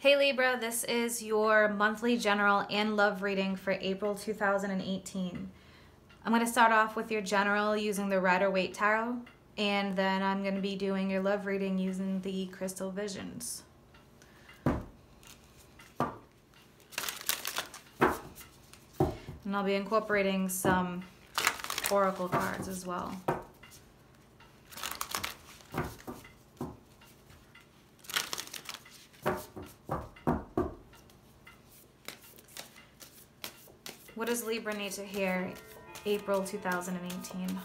Hey Libra, this is your monthly general and love reading for April 2018. I'm going to start off with your general using the Rider-Waite Tarot, and then I'm going to be doing your love reading using the Crystal Visions. And I'll be incorporating some oracle cards as well. What does Libra need to hear April 2018?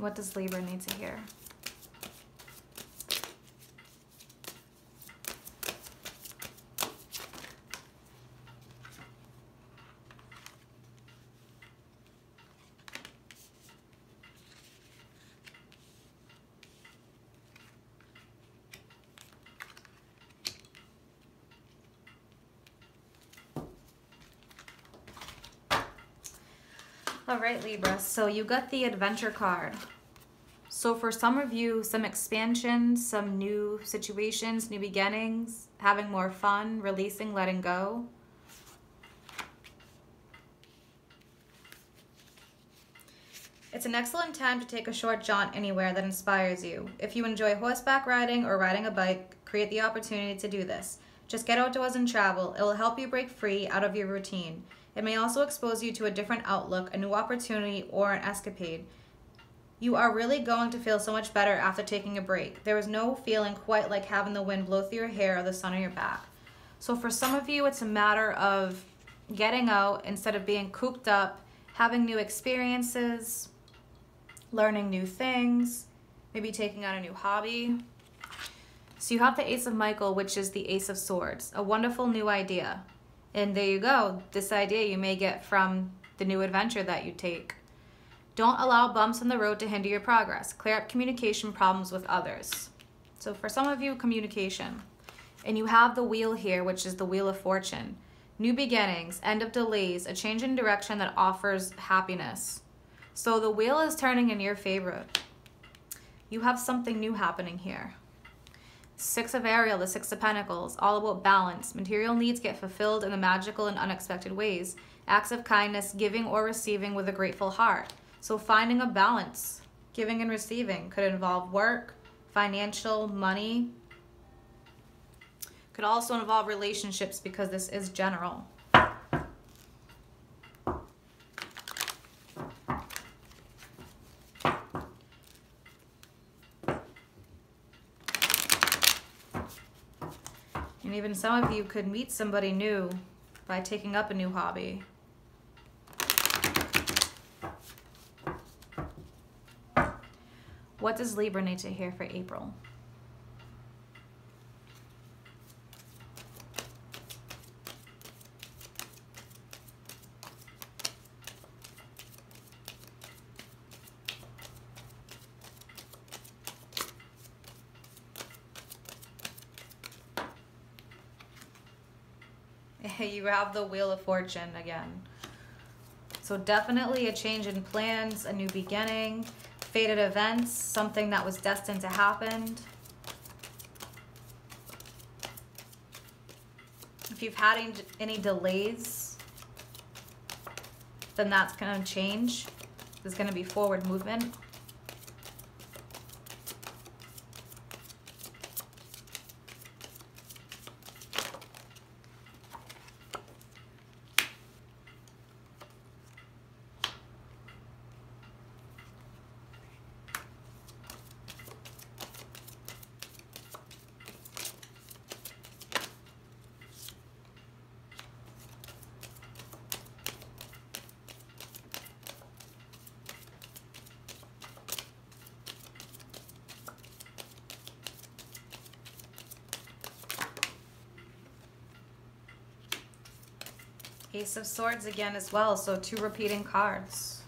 What does Libra need to hear? All right, Libra, so you got the Adventure card. So for some of you, some expansion, some new situations, new beginnings, having more fun, releasing, letting go. It's an excellent time to take a short jaunt anywhere that inspires you. If you enjoy horseback riding or riding a bike, create the opportunity to do this. Just get outdoors and travel. It will help you break free out of your routine. It may also expose you to a different outlook, a new opportunity, or an escapade. You are really going to feel so much better after taking a break. There is no feeling quite like having the wind blow through your hair or the sun on your back. So for some of you, it's a matter of getting out instead of being cooped up, having new experiences, learning new things, maybe taking on a new hobby. So you have the Ace of Michael, which is the Ace of Swords, a wonderful new idea. And there you go. This idea you may get from the new adventure that you take. Don't allow bumps in the road to hinder your progress. Clear up communication problems with others. So for some of you, communication. And you have the Wheel here, which is the Wheel of Fortune. New beginnings, end of delays, a change in direction that offers happiness. So the wheel is turning in your favor. You have something new happening here. Six of Ariel, the Six of Pentacles, all about balance. Material needs get fulfilled in the magical and unexpected ways. Acts of kindness, giving or receiving with a grateful heart. So finding a balance, giving and receiving, could involve work, financial, money. Could also involve relationships because this is general. And even some of you could meet somebody new by taking up a new hobby. What does Libra need to hear for April? You have the Wheel of Fortune again. So definitely a change in plans, a new beginning, fated events, something that was destined to happen. If you've had any delays, then that's going to change. There's going to be forward movement. Ace of Swords again as well, so 2 repeating cards.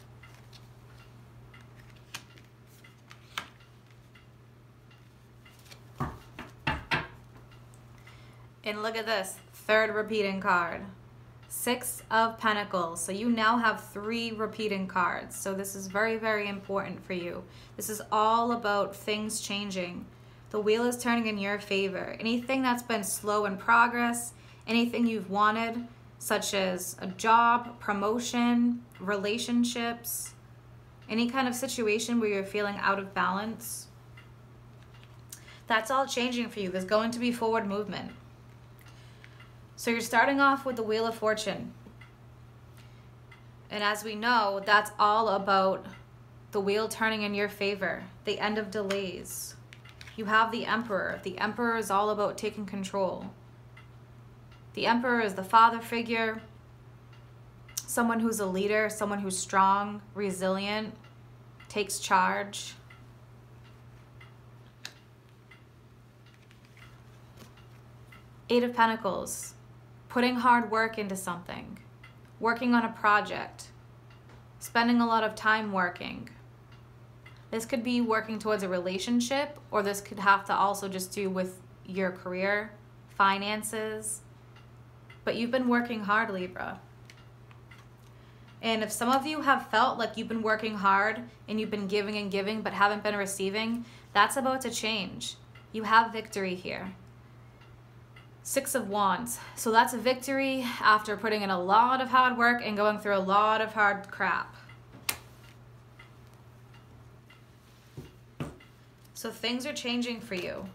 And look at this, 3rd repeating card. 6 of Pentacles. So you now have 3 repeating cards. So this is very, very important for you. This is all about things changing. The wheel is turning in your favor. Anything that's been slow in progress, anything you've wanted, such as a job, promotion, relationships, any kind of situation where you're feeling out of balance, that's all changing for you. There's going to be forward movement. So you're starting off with the Wheel of Fortune. And as we know, that's all about the wheel turning in your favor, the end of delays. You have the Emperor. The Emperor is all about taking control. The Emperor is the father figure, someone who's a leader, someone who's strong, resilient, takes charge. Eight of Pentacles, putting hard work into something, working on a project, spending a lot of time working. This could be working towards a relationship, or this could have to also just do with your career, finances. But you've been working hard, Libra. And if some of you have felt like you've been working hard and you've been giving and giving but haven't been receiving, that's about to change. You have victory here. 6 of Wands. So that's a victory after putting in a lot of hard work and going through a lot of hard crap. So things are changing for you.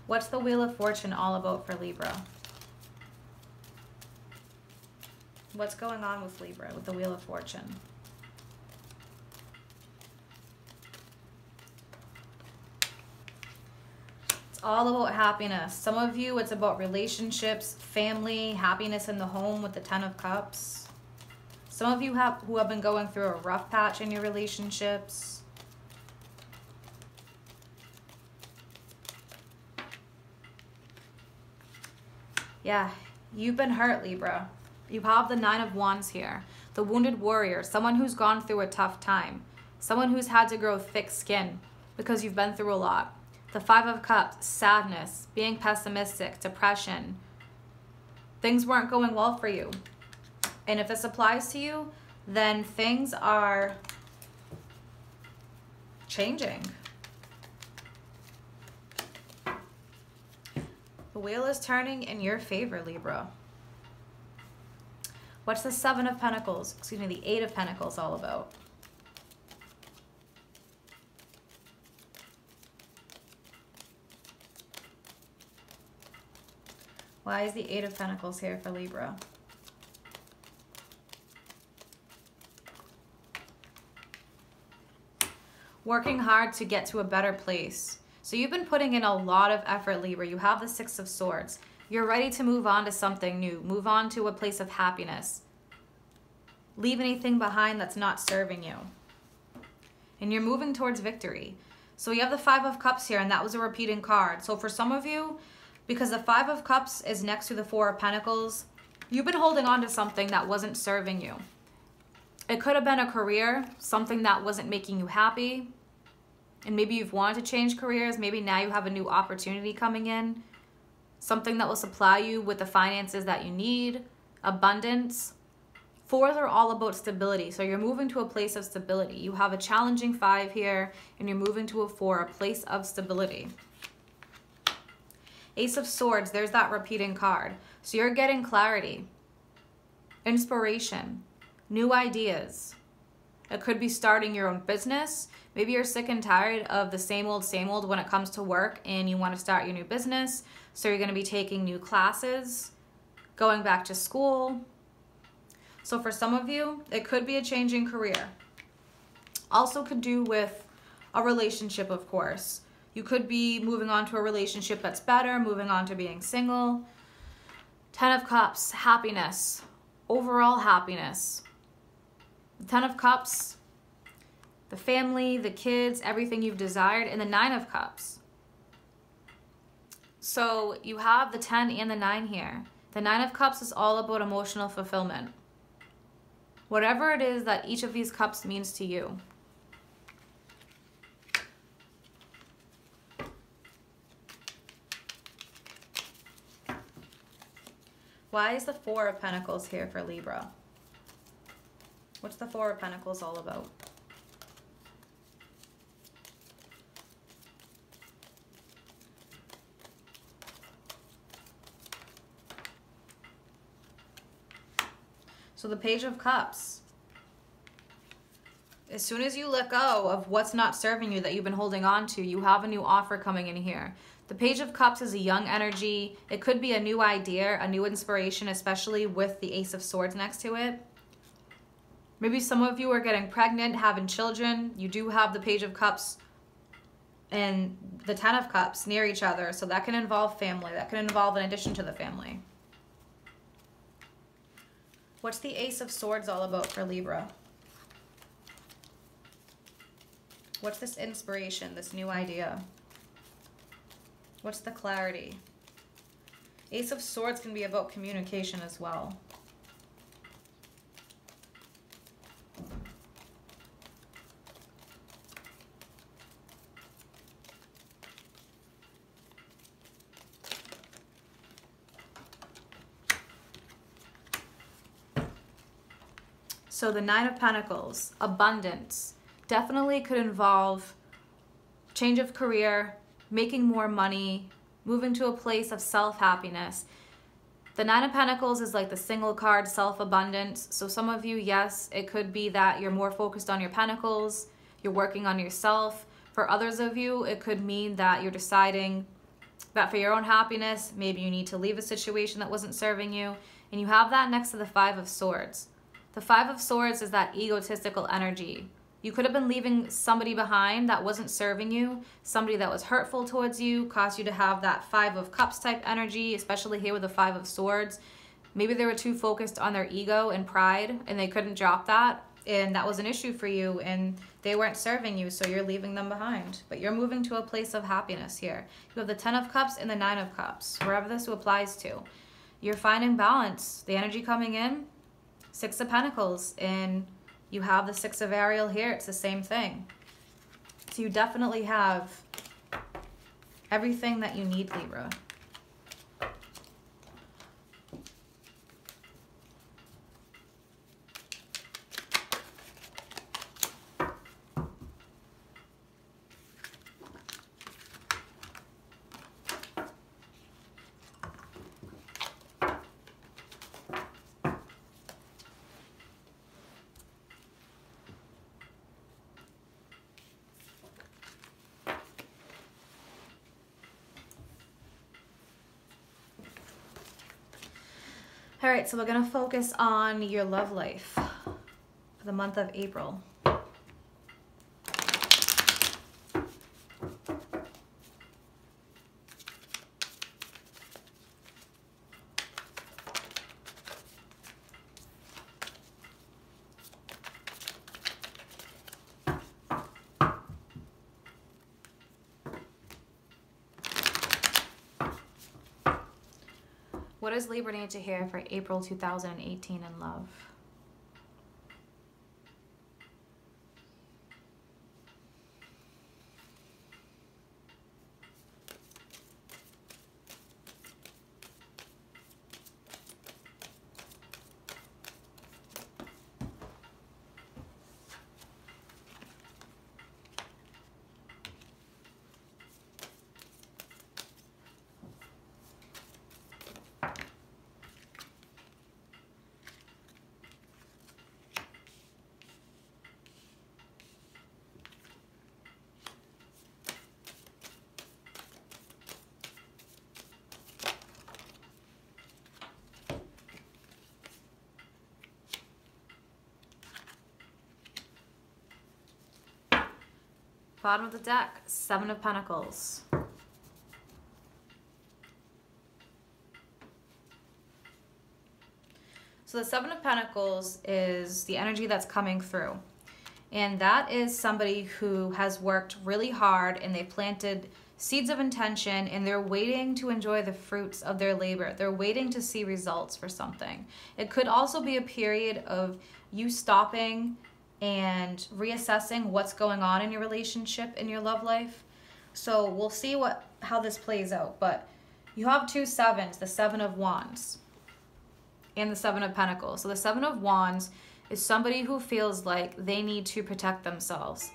What's the Wheel of Fortune all about for Libra? What's going on with Libra with the Wheel of Fortune? It's all about happiness. Some of you, it's about relationships, family, happiness in the home with the 10 of Cups. Some of you who have been going through a rough patch in your relationships. Yeah, you've been hurt, Libra. You have the 9 of Wands here. The wounded warrior, someone who's gone through a tough time. Someone who's had to grow thick skin because you've been through a lot. The 5 of Cups, sadness, being pessimistic, depression. Things weren't going well for you. And if this applies to you, then things are changing. The wheel is turning in your favor, Libra. What's the 7 of Pentacles, excuse me, the 8 of Pentacles all about? Why is the 8 of Pentacles here for Libra? Working hard to get to a better place. So you've been putting in a lot of effort, Libra. You have the 6 of Swords. You're ready to move on to something new. Move on to a place of happiness. Leave anything behind that's not serving you. And you're moving towards victory. So you have the 5 of Cups here, and that was a repeating card. So for some of you, because the 5 of Cups is next to the 4 of Pentacles, you've been holding on to something that wasn't serving you. It could have been a career, something that wasn't making you happy. And maybe you've wanted to change careers. Maybe now you have a new opportunity coming in. Something that will supply you with the finances that you need. Abundance. 4s are all about stability. So you're moving to a place of stability. You have a challenging 5 here, and you're moving to a 4, a place of stability. Ace of Swords, there's that repeating card. So you're getting clarity, inspiration, new ideas. It could be starting your own business. Maybe you're sick and tired of the same old when it comes to work and you want to start your new business. So you're going to be taking new classes, going back to school. So for some of you, it could be a changing career. Also could do with a relationship, of course. You could be moving on to a relationship that's better, moving on to being single. 10 of Cups, happiness, overall happiness. The 10 of Cups, the family, the kids, everything you've desired, and the Nine of Cups. So you have the 10 and the 9 here. The Nine of Cups is all about emotional fulfillment. Whatever it is that each of these cups means to you. Why is the Four of Pentacles here for Libra? What's the Four of Pentacles all about? So the Page of Cups. As soon as you let go of what's not serving you that you've been holding on to, you have a new offer coming in here. The Page of Cups is a young energy. It could be a new idea, a new inspiration, especially with the Ace of Swords next to it. Maybe some of you are getting pregnant, having children. You do have the Page of Cups and the 10 of Cups near each other. So that can involve family. That can involve an addition to the family. What's the Ace of Swords all about for Libra? What's this inspiration, this new idea? What's the clarity? Ace of Swords can be about communication as well. So the Nine of Pentacles, abundance, definitely could involve change of career, making more money, moving to a place of self-happiness. The Nine of Pentacles is like the single card, self-abundance. So some of you, yes, it could be that you're more focused on your pentacles, you're working on yourself. For others of you, it could mean that you're deciding that for your own happiness, maybe you need to leave a situation that wasn't serving you. And you have that next to the Five of Swords. The Five of Swords is that egotistical energy. You could have been leaving somebody behind that wasn't serving you, somebody that was hurtful towards you, caused you to have that Five of Cups type energy, especially here with the Five of Swords. Maybe they were too focused on their ego and pride and they couldn't drop that, and that was an issue for you and they weren't serving you, so you're leaving them behind. But you're moving to a place of happiness here. You have the 10 of Cups and the 9 of Cups, wherever this applies to. You're finding balance. The energy coming in, 6 of Pentacles, and you have the 6 of Ariel here. It's the same thing. So you definitely have everything that you need, Libra. All right, so we're going to focus on your love life for the month of April. What does Libra need to hear for April 2018 in love? Bottom of the deck, 7 of Pentacles. So the 7 of Pentacles is the energy that's coming through. And that is somebody who has worked really hard and they planted seeds of intention and they're waiting to enjoy the fruits of their labor. They're waiting to see results for something. It could also be a period of you stopping and reassessing what's going on in your relationship, in your love life. So we'll see how this plays out. But you have 2 sevens, the 7 of Wands and the 7 of Pentacles. So the 7 of Wands is somebody who feels like they need to protect themselves.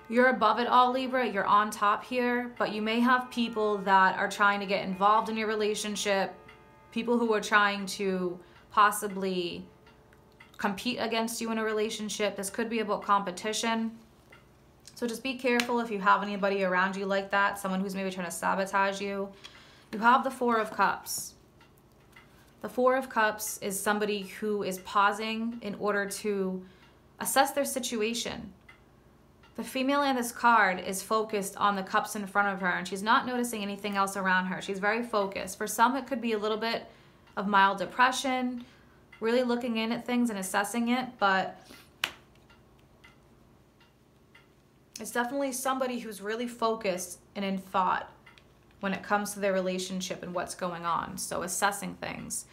You're above it all, Libra. You're on top here, but you may have people that are trying to get involved in your relationship, people who are trying to possibly compete against you in a relationship. This could be about competition. So just be careful if you have anybody around you like that, someone who's maybe trying to sabotage you. You have the 4 of Cups. The 4 of Cups is somebody who is pausing in order to assess their situation. The female in this card is focused on the cups in front of her, and she's not noticing anything else around her. She's very focused. For some, it could be a little bit of mild depression, really looking in at things and assessing it, but it's definitely somebody who's really focused and in thought when it comes to their relationship and what's going on. So assessing things.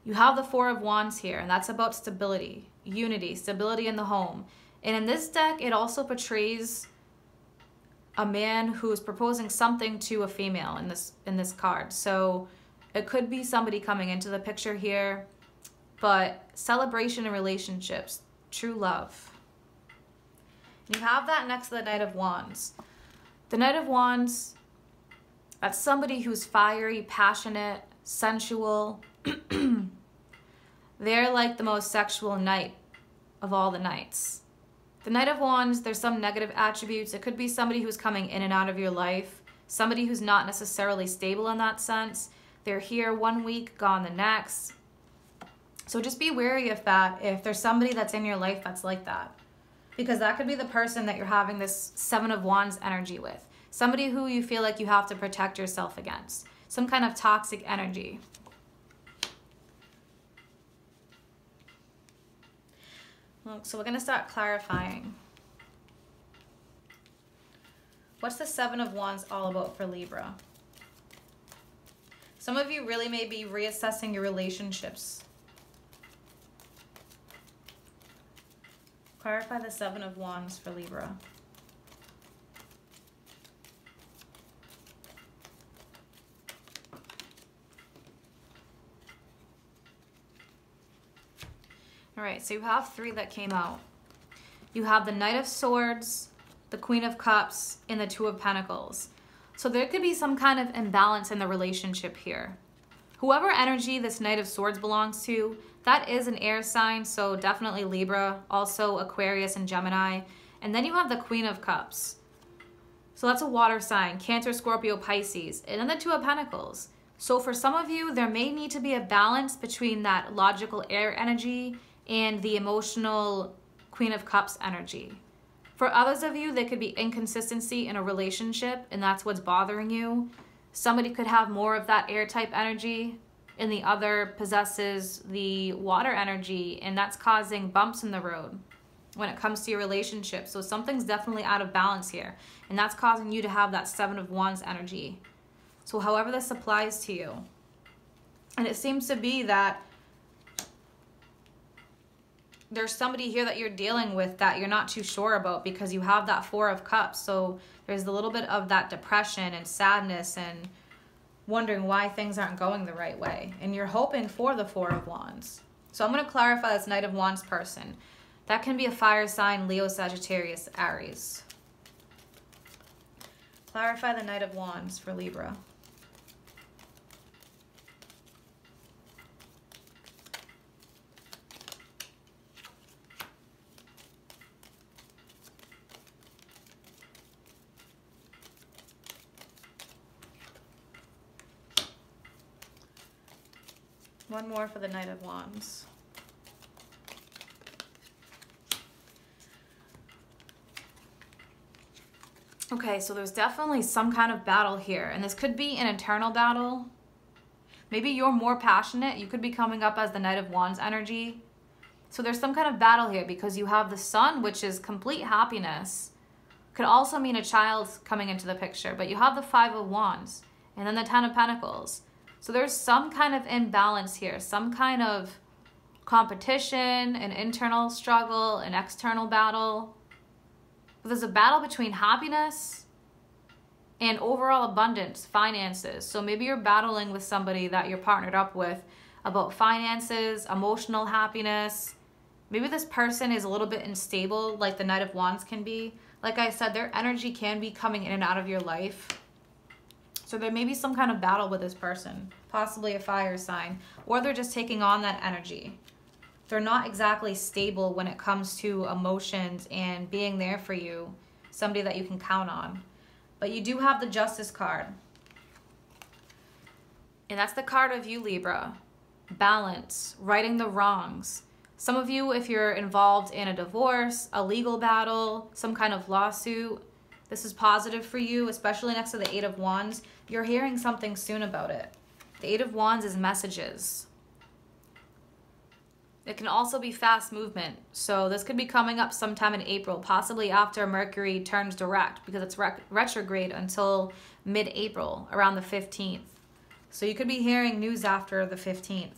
You have the 4 of Wands here, and that's about stability, unity, stability in the home. And in this deck, it also portrays a man who is proposing something to a female in this card. So it could be somebody coming into the picture here, but celebration in relationships, true love. You have that next to the Knight of Wands. The Knight of Wands, that's somebody who's fiery, passionate, sensual. They're like the most sexual knight of all the knights. The Knight of Wands, there's some negative attributes. It could be somebody who's coming in and out of your life, somebody who's not necessarily stable in that sense. They're here one week, gone the next. So just be wary of that if there's somebody that's in your life that's like that. Because that could be the person that you're having this 7 of Wands energy with. Somebody who you feel like you have to protect yourself against. Some kind of toxic energy. So we're going to start clarifying. What's the 7 of Wands all about for Libra? Some of you really may be reassessing your relationships. Clarify the 7 of Wands for Libra. All right, so you have 3 that came out. You have the Knight of Swords, the Queen of Cups, and the 2 of Pentacles. So there could be some kind of imbalance in the relationship here. Whoever energy this Knight of Swords belongs to, that is an air sign, so definitely Libra, also Aquarius and Gemini. And then you have the Queen of Cups. So that's a water sign, Cancer, Scorpio, Pisces. And then the 2 of Pentacles. So for some of you, there may need to be a balance between that logical air energy and the emotional Queen of Cups energy. For others of you, there could be inconsistency in a relationship, and that's what's bothering you. Somebody could have more of that air type energy, and the other possesses the water energy, and that's causing bumps in the road when it comes to your relationship. So something's definitely out of balance here, and that's causing you to have that 7 of Wands energy. So however this applies to you. And it seems to be that there's somebody here that you're dealing with that you're not too sure about because you have that 4 of Cups. So there's a little bit of that depression and sadness and wondering why things aren't going the right way. And you're hoping for the 4 of Wands. So I'm going to clarify this Knight of Wands person. That can be a fire sign, Leo, Sagittarius, Aries. Clarify the Knight of Wands for Libra. One more for the Knight of Wands. Okay, so there's definitely some kind of battle here, and this could be an internal battle. Maybe you're more passionate. You could be coming up as the Knight of Wands energy. So there's some kind of battle here because you have the Sun, which is complete happiness. Could also mean a child coming into the picture, but you have the Five of Wands and then the Ten of Pentacles. So there's some kind of imbalance here, some kind of competition, an internal struggle, an external battle. But there's a battle between happiness and overall abundance, finances. So maybe you're battling with somebody that you're partnered up with about finances, emotional happiness. Maybe this person is a little bit unstable, like the Knight of Wands can be. Like I said, their energy can be coming in and out of your life. So there may be some kind of battle with this person, possibly a fire sign, or they're just taking on that energy. They're not exactly stable when it comes to emotions and being there for you, somebody that you can count on. But you do have the Justice card. And that's the card of you, Libra. Balance, righting the wrongs. Some of you, if you're involved in a divorce, a legal battle, some kind of lawsuit, this is positive for you, especially next to the Eight of Wands. You're hearing something soon about it. The Eight of Wands is messages. It can also be fast movement. So this could be coming up sometime in April, possibly after Mercury turns direct, because it's retrograde until mid-April, around the 15th. So you could be hearing news after the 15th.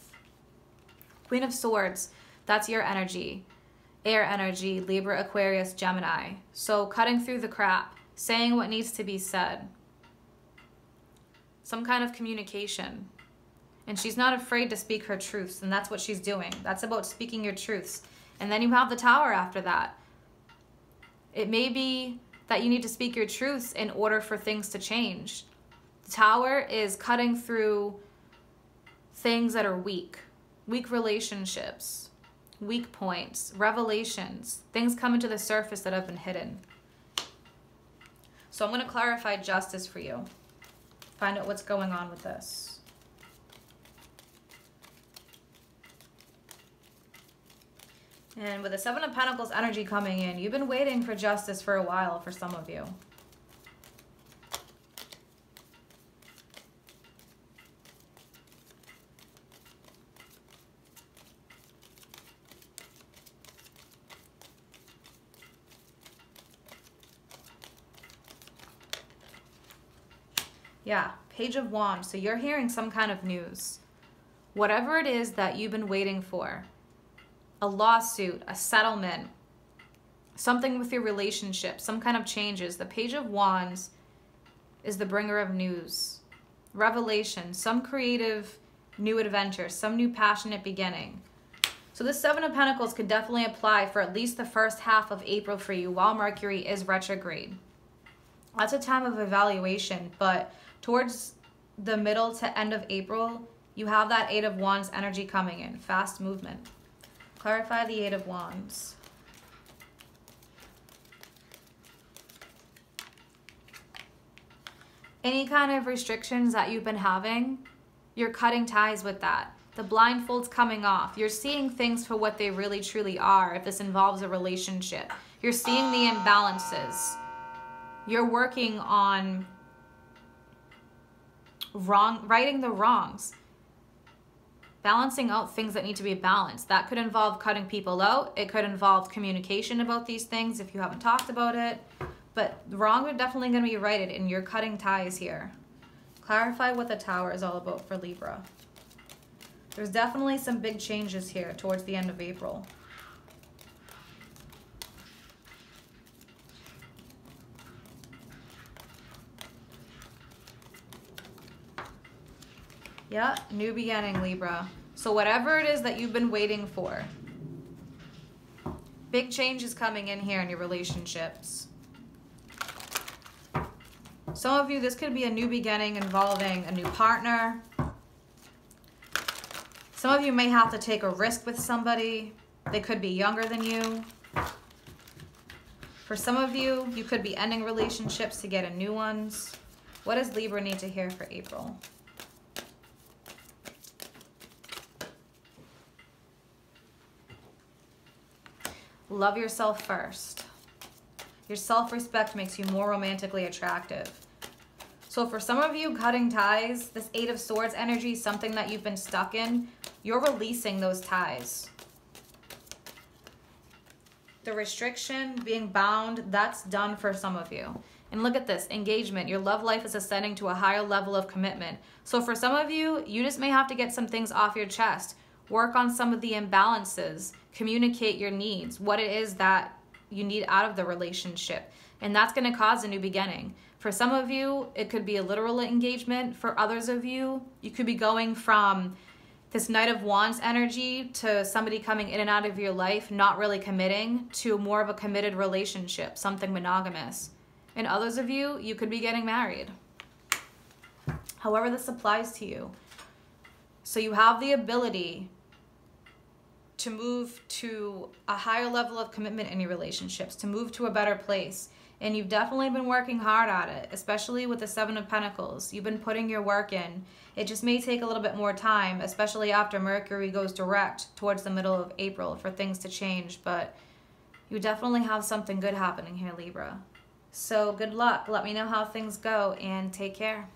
Queen of Swords, that's your energy. Air energy, Libra, Aquarius, Gemini. So cutting through the crap, saying what needs to be said. Some kind of communication. And she's not afraid to speak her truths, and that's what she's doing. That's about speaking your truths. And then you have the Tower after that. It may be that you need to speak your truths in order for things to change. The Tower is cutting through things that are weak. Weak relationships, weak points, revelations, things coming to the surface that have been hidden. So I'm going to clarify justice for you. Find out what's going on with this. And with the Seven of Pentacles energy coming in, you've been waiting for justice for a while for some of you. Yeah, Page of Wands. So you're hearing some kind of news. Whatever it is that you've been waiting for. A lawsuit, a settlement, something with your relationship, some kind of changes. The Page of Wands is the bringer of news. Revelation, some creative new adventure, some new passionate beginning. So this Seven of Pentacles could definitely apply for at least the first half of April for you while Mercury is retrograde. That's a time of evaluation, but towards the middle to end of April, you have that Eight of Wands energy coming in, fast movement. Clarify the Eight of Wands. Any kind of restrictions that you've been having, you're cutting ties with that. The blindfold's coming off. You're seeing things for what they really truly are if this involves a relationship. You're seeing the imbalances. You're working on righting the wrongs. Balancing out things that need to be balanced. That could involve cutting people out. It could involve communication about these things if you haven't talked about it. But the wrongs are definitely going to be righted, and you're cutting ties here. Clarify what the Tower is all about for Libra. There's definitely some big changes here towards the end of April. Yeah, new beginning, Libra. So whatever it is that you've been waiting for, big change is coming in here in your relationships. Some of you, this could be a new beginning involving a new partner. Some of you may have to take a risk with somebody. They could be younger than you. For some of you, you could be ending relationships to get in new ones. What does Libra need to hear for April? Love yourself first. Your self-respect makes you more romantically attractive. So for some of you, cutting ties, this Eight of Swords energy, something that you've been stuck in, you're releasing those ties. The restriction, being bound, that's done for some of you. And look at this, engagement. Your love life is ascending to a higher level of commitment. So for some of you, you just may have to get some things off your chest. Work on some of the imbalances. Communicate your needs, what it is that you need out of the relationship. And that's going to cause a new beginning. For some of you, it could be a literal engagement. For others of you, you could be going from this Knight of Wands energy to somebody coming in and out of your life, not really committing, to more of a committed relationship, something monogamous. And others of you, you could be getting married. However this applies to you. So you have the ability to move to a higher level of commitment in your relationships, to move to a better place. And you've definitely been working hard at it, especially with the Seven of Pentacles. You've been putting your work in. It just may take a little bit more time, especially after Mercury goes direct towards the middle of April for things to change. But you definitely have something good happening here, Libra. So good luck. Let me know how things go and take care.